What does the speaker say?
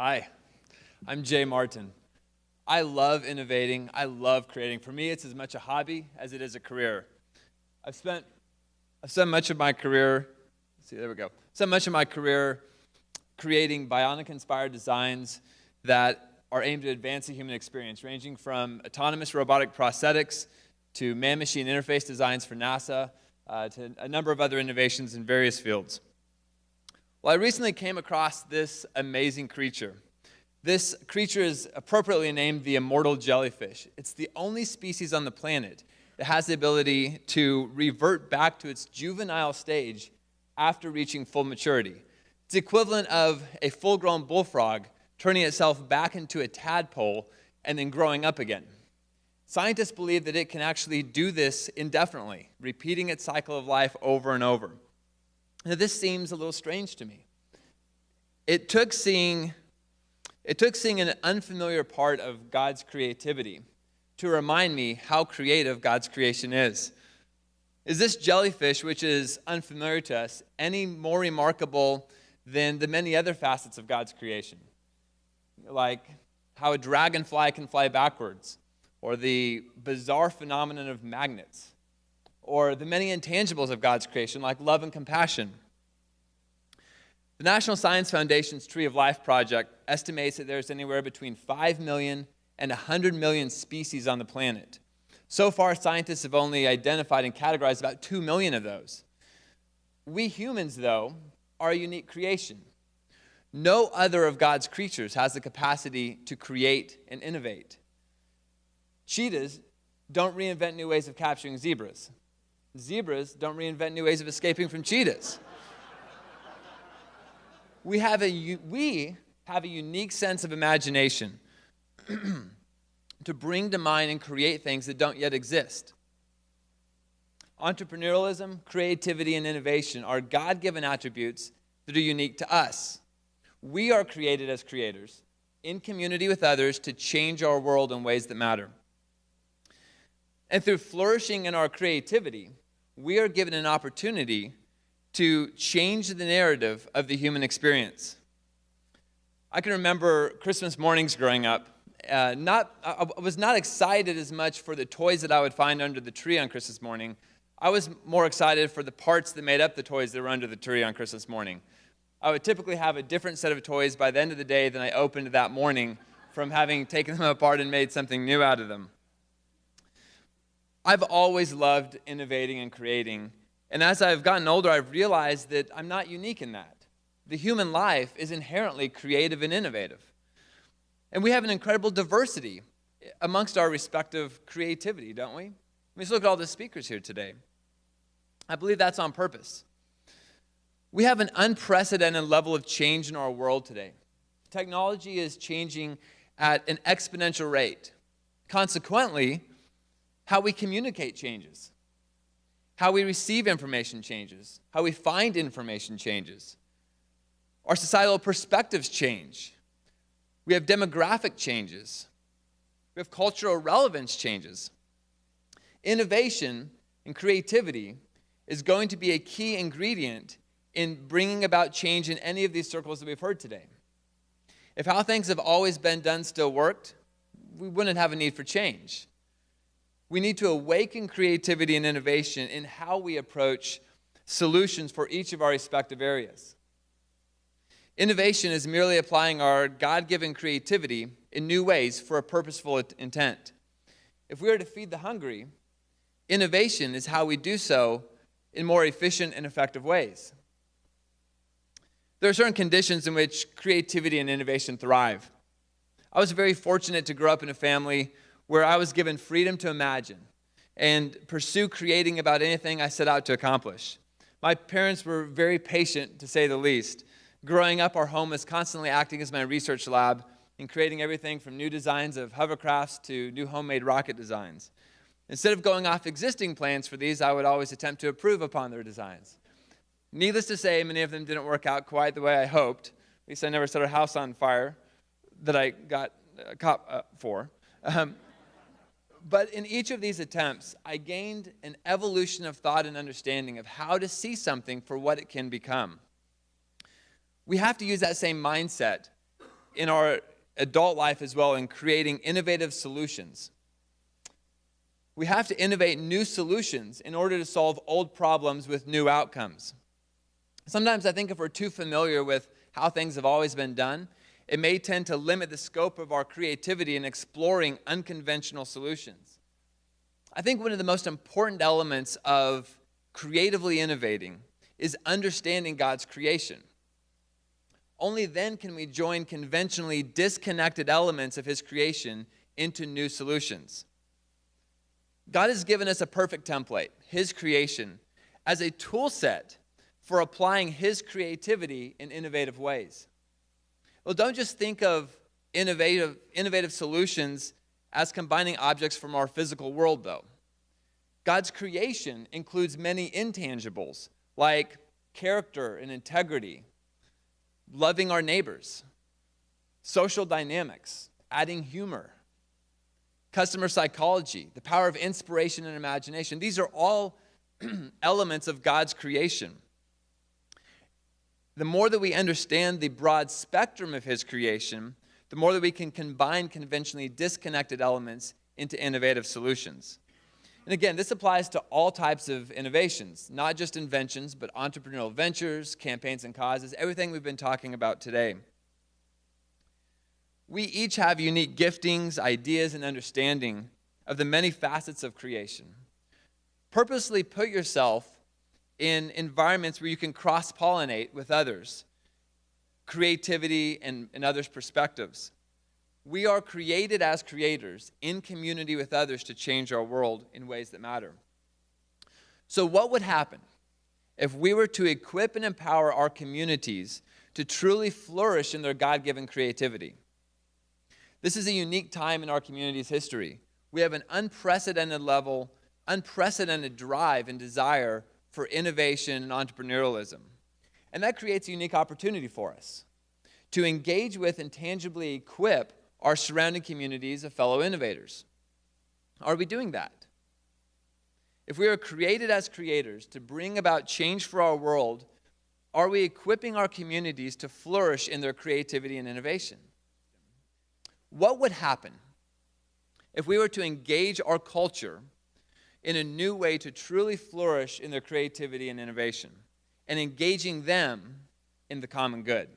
Hi, I'm Jay Martin. I love innovating. I love creating. For me, it's as much a hobby as it is a career. I've spent much of my career, spent much of my career creating bionic-inspired designs that are aimed at advancing human experience, ranging from autonomous robotic prosthetics to man-machine interface designs for NASA, to a number of other innovations in various fields. Well, I recently came across this amazing creature. This creature is appropriately named the immortal jellyfish. It's the only species on the planet that has the ability to revert back to its juvenile stage after reaching full maturity. It's the equivalent of a full-grown bullfrog turning itself back into a tadpole and then growing up again. Scientists believe that it can actually do this indefinitely, repeating its cycle of life over and over. Now, this seems a little strange to me. It took seeing an unfamiliar part of God's creativity to remind me how creative God's creation is. Is this jellyfish, which is unfamiliar to us, any more remarkable than the many other facets of God's creation? Like how a dragonfly can fly backwards, or the bizarre phenomenon of magnets, or the many intangibles of God's creation, like love and compassion. The National Science Foundation's Tree of Life project estimates that there's anywhere between 5 million and 100 million species on the planet. So far, scientists have only identified and categorized about 2 million of those. We humans, though, are a unique creation. No other of God's creatures has the capacity to create and innovate. Cheetahs don't reinvent new ways of capturing zebras. Zebras don't reinvent new ways of escaping from cheetahs. We have a unique sense of imagination to bring to mind and create things that don't yet exist. Entrepreneurialism, creativity, and innovation are God-given attributes that are unique to us. We are created as creators in community with others to change our world in ways that matter. And through flourishing in our creativity, we are given an opportunity to change the narrative of the human experience. I can remember Christmas mornings growing up. I was not excited as much for the toys that I would find under the tree on Christmas morning. I was more excited for the parts that made up the toys that were under the tree on Christmas morning. I would typically have a different set of toys by the end of the day than I opened that morning from having taken them apart and made something new out of them. I've always loved innovating and creating, and as I've gotten older, I've realized that I'm not unique in that. The human life is inherently creative and innovative. And we have an incredible diversity amongst our respective creativity, don't we? Let's look at all the speakers here today. I believe that's on purpose. We have an unprecedented level of change in our world today. Technology is changing at an exponential rate. Consequently, how we communicate changes. How we receive information changes. How we find information changes. Our societal perspectives change. We have demographic changes. We have cultural relevance changes. Innovation and creativity is going to be a key ingredient in bringing about change in any of these circles that we've heard today. If how things have always been done still worked, we wouldn't have a need for change. We need to awaken creativity and innovation in how we approach solutions for each of our respective areas. Innovation is merely applying our God-given creativity in new ways for a purposeful intent. If we are to feed the hungry, innovation is how we do so in more efficient and effective ways. There are certain conditions in which creativity and innovation thrive. I was very fortunate to grow up in a family where I was given freedom to imagine and pursue creating about anything I set out to accomplish. My parents were very patient, to say the least. Growing up, our home was constantly acting as my research lab in creating everything from new designs of hovercrafts to new homemade rocket designs. Instead of going off existing plans for these, I would always attempt to improve upon their designs. Needless to say, many of them didn't work out quite the way I hoped. At least I never set a house on fire that I got a cop for. But in each of these attempts, I gained an evolution of thought and understanding of how to see something for what it can become. We have to use that same mindset in our adult life as well in creating innovative solutions. We have to innovate new solutions in order to solve old problems with new outcomes. Sometimes I think if we're too familiar with how things have always been done, it may tend to limit the scope of our creativity in exploring unconventional solutions. I think one of the most important elements of creatively innovating is understanding God's creation. Only then can we join conventionally disconnected elements of His creation into new solutions. God has given us a perfect template, His creation, as a tool set for applying His creativity in innovative ways. Well, don't just think of innovative solutions as combining objects from our physical world, though. God's creation includes many intangibles, like character and integrity, loving our neighbors, social dynamics, adding humor, customer psychology, the power of inspiration and imagination. These are all elements of God's creation. The more that we understand the broad spectrum of His creation, the more that we can combine conventionally disconnected elements into innovative solutions. And again, this applies to all types of innovations, not just inventions, but entrepreneurial ventures, campaigns and causes, everything we've been talking about today. We each have unique giftings, ideas, and understanding of the many facets of creation. Purposely put yourself in environments where you can cross-pollinate with others, creativity and others' perspectives. We are created as creators in community with others to change our world in ways that matter. So what would happen if we were to equip and empower our communities to truly flourish in their God-given creativity? This is a unique time in our community's history. We have an unprecedented drive and desire for innovation and entrepreneurialism. And that creates a unique opportunity for us to engage with and tangibly equip our surrounding communities of fellow innovators. Are we doing that? If we are created as creators to bring about change for our world, are we equipping our communities to flourish in their creativity and innovation? What would happen if we were to engage our culture in a new way to truly flourish in their creativity and innovation, and engaging them in the common good?